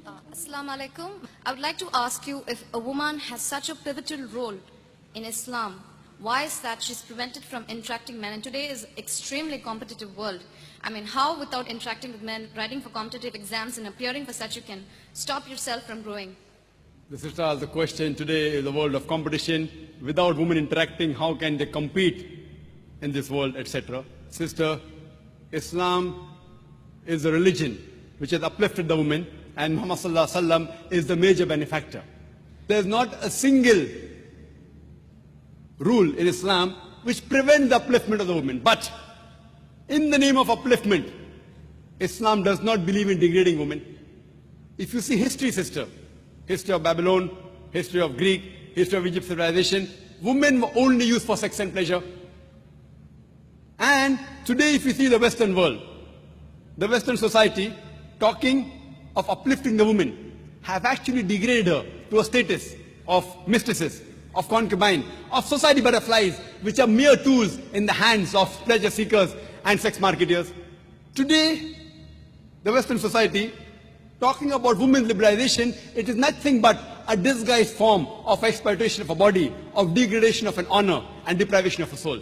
Assalamu alaikum. I would like to ask you, if a woman has such a pivotal role in Islam, why is that she's prevented from interacting men? And today is extremely competitive world. I mean, how without interacting with men, writing for competitive exams and appearing for such, you can stop yourself from growing? The sister asked the question, today is the world of competition. Without women interacting, how can they compete in this world, etc. Sister, Islam is a religion which has uplifted the woman, and Muhammad Sallallahu Alaihi Wasallam is the major benefactor. There is not a single rule in Islam which prevents the upliftment of the woman. But in the name of upliftment, Islam does not believe in degrading women. If you see history, sister, history of Babylon, history of Greek, history of Egypt civilization, women were only used for sex and pleasure. And today if you see the Western world, the Western society talking of uplifting the woman have actually degraded her to a status of mistresses, of concubine, of society butterflies, which are mere tools in the hands of pleasure seekers and sex marketers. Today, the Western society talking about women's liberalization, it is nothing but a disguised form of exploitation of a body, of degradation of an honor and deprivation of a soul.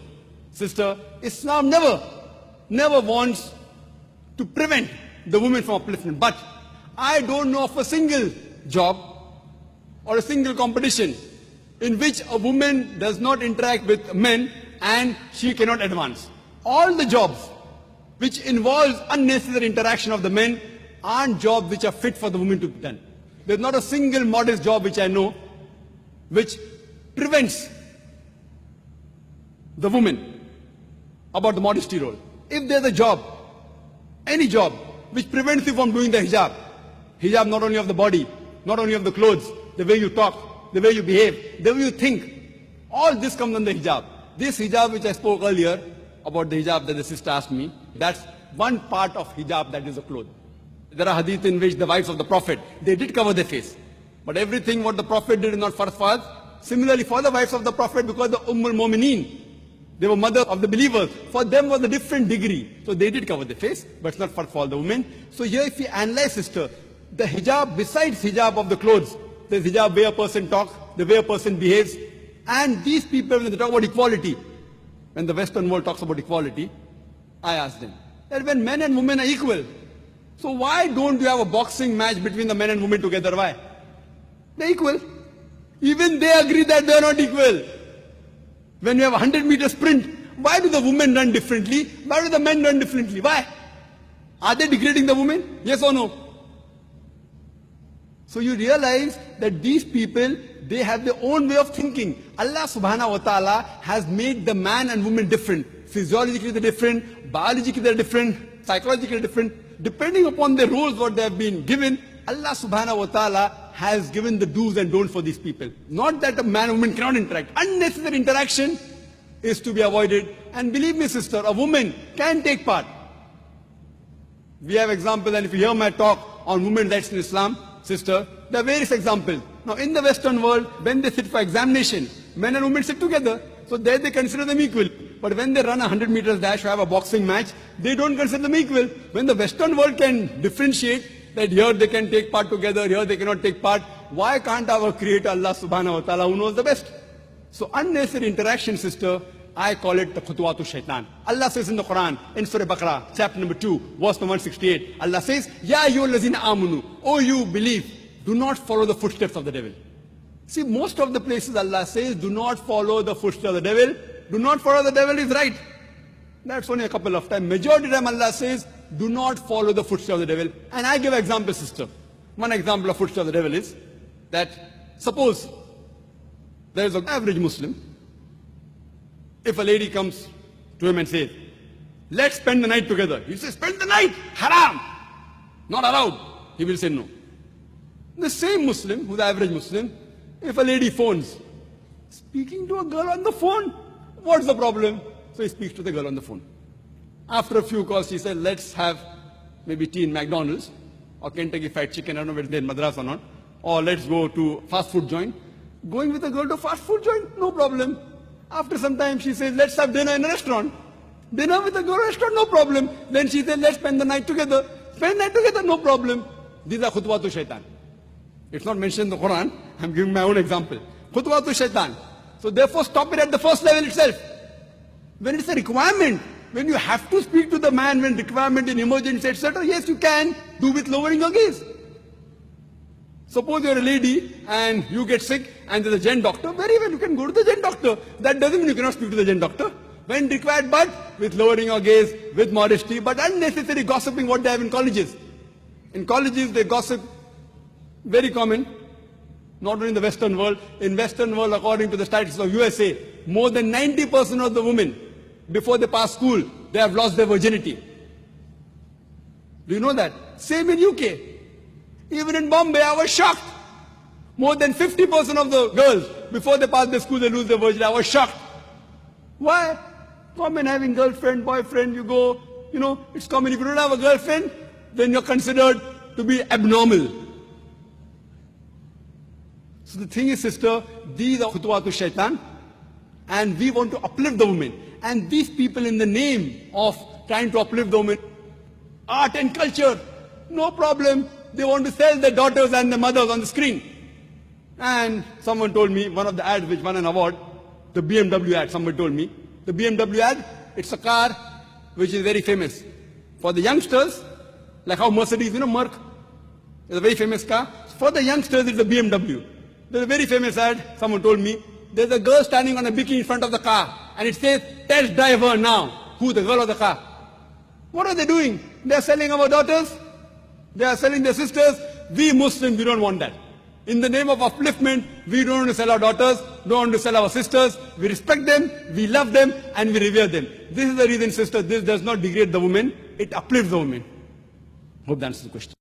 Sister, Islam never wants to prevent the women from upliftment. But I don't know of a single job or a single competition in which a woman does not interact with men and she cannot advance. All the jobs which involves unnecessary interaction of the men aren't jobs which are fit for the women to be done. There's not a single modest job which I know which prevents the woman about the modesty role. If there's a job, any job, which prevents you from doing the hijab not only of the body, not only of the clothes, the way you talk, the way you behave, the way you think, all this comes under hijab. This hijab which I spoke earlier about the hijab that the sister asked me, that's one part of hijab, that is a cloth. There are hadith in which the wives of the Prophet, they did cover their face. But everything what the Prophet did is not farz for us. Similarly for the wives of the Prophet, because the Mu'mineen, they were mothers of the believers. For them was a different degree. So they did cover their face, but it's not for all the women. So here if you analyze, sister, the hijab besides hijab of the clothes, there's hijab way a person talks, the way a person behaves. And these people, when they talk about equality, when the Western world talks about equality, I ask them, that when men and women are equal, so why don't you have a boxing match between the men and women together? Why? They're equal. Even they agree that they're not equal. When you have a 100-meter sprint, why do the women run differently? Why do the men run differently? Why? Are they degrading the women? Yes or no? So you realize that these people, they have their own way of thinking. Allah subhanahu wa ta'ala has made the man and woman different. Physiologically they're different, biologically they're different, psychologically different. Depending upon the roles what they have been given, Allah subhanahu wa ta'ala has given the do's and don'ts for these people. Not that a man and woman cannot interact. Unnecessary interaction is to be avoided. And believe me, sister, a woman can take part. We have examples, and if you hear my talk on women's rights in Islam, sister, there are various examples. Now in the Western world, when they sit for examination, men and women sit together. So there they consider them equal. But when they run a 100 meters dash or have a boxing match, they don't consider them equal. When the Western world can differentiate that here they can take part together, here they cannot take part, why can't our Creator Allah subhanahu wa ta'ala, who knows the best? So unnecessary interaction, sister, I call it the khutwatu shaitan. Allah says in the Quran, in Surah Baqarah, chapter number 2, verse number 168, Allah says, Ya ayyuhallazina amanu, O you believe, do not follow the footsteps of the devil. See, most of the places Allah says, do not follow the footsteps of the devil. Do not follow the devil is right. That's only a couple of times. Majority of time Allah says, do not follow the footsteps of the devil. And I give an example, sister. One example of footsteps of the devil is that suppose there is an average Muslim. If a lady comes to him and says, let's spend the night together. He says, spend the night, haram, not allowed. He will say no. The same Muslim, who's the average Muslim, if a lady phones, speaking to a girl on the phone, what's the problem? So he speaks to the girl on the phone. After a few calls, he said, let's have maybe tea in McDonald's or Kentucky Fried Chicken, I don't know whether they're in Madras or not, or let's go to fast food joint. Going with a girl to fast food joint, no problem. After some time, she says, let's have dinner in a restaurant. Dinner with a girl in a restaurant, no problem. Then she said, let's spend the night together. Spend the night together, no problem. These are khutwatu shaitan. It's not mentioned in the Quran. I'm giving my own example. Khutwatu shaitan. So therefore stop it at the first level itself. When it's a requirement, when you have to speak to the man, when requirement in emergency, etc., yes, you can do with lowering your gaze. Suppose you're a lady and you get sick and there's a gen doctor, very well, you can go to the gen doctor. That doesn't mean you cannot speak to the gen doctor. When required, but with lowering your gaze, with modesty, but unnecessary gossiping what they have in colleges. In colleges, they gossip, very common, not only in the Western world. In Western world, according to the statistics of USA, more than 90% of the women, before they pass school, they have lost their virginity. Do you know that? Same in UK. Even in Bombay, I was shocked. More than 50% of the girls, before they pass the school, they lose their virginity. I was shocked. Why? Common having girlfriend, boyfriend, you go, it's common. If you don't have a girlfriend, then you're considered to be abnormal. So the thing is, sister, these are khutwatu shaitan, and we want to uplift the women. And these people, in the name of trying to uplift the women, art and culture, no problem. They want to sell their daughters and their mothers on the screen. And someone told me, one of the ads which won an award, the BMW ad, someone told me, the BMW ad, it's a car which is very famous. For the youngsters, like how Mercedes, Merc, is a very famous car. For the youngsters, it's a BMW. There's a very famous ad, someone told me, there's a girl standing on a bikini in front of the car, and it says, test drive her now. Who? The girl of the car. What are they doing? They're selling our daughters. They are selling their sisters. We Muslims, we don't want that. In the name of upliftment, we don't want to sell our daughters, don't want to sell our sisters. We respect them, we love them, and we revere them. This is the reason, sister, this does not degrade the woman, it uplifts the woman. Hope that answers the question.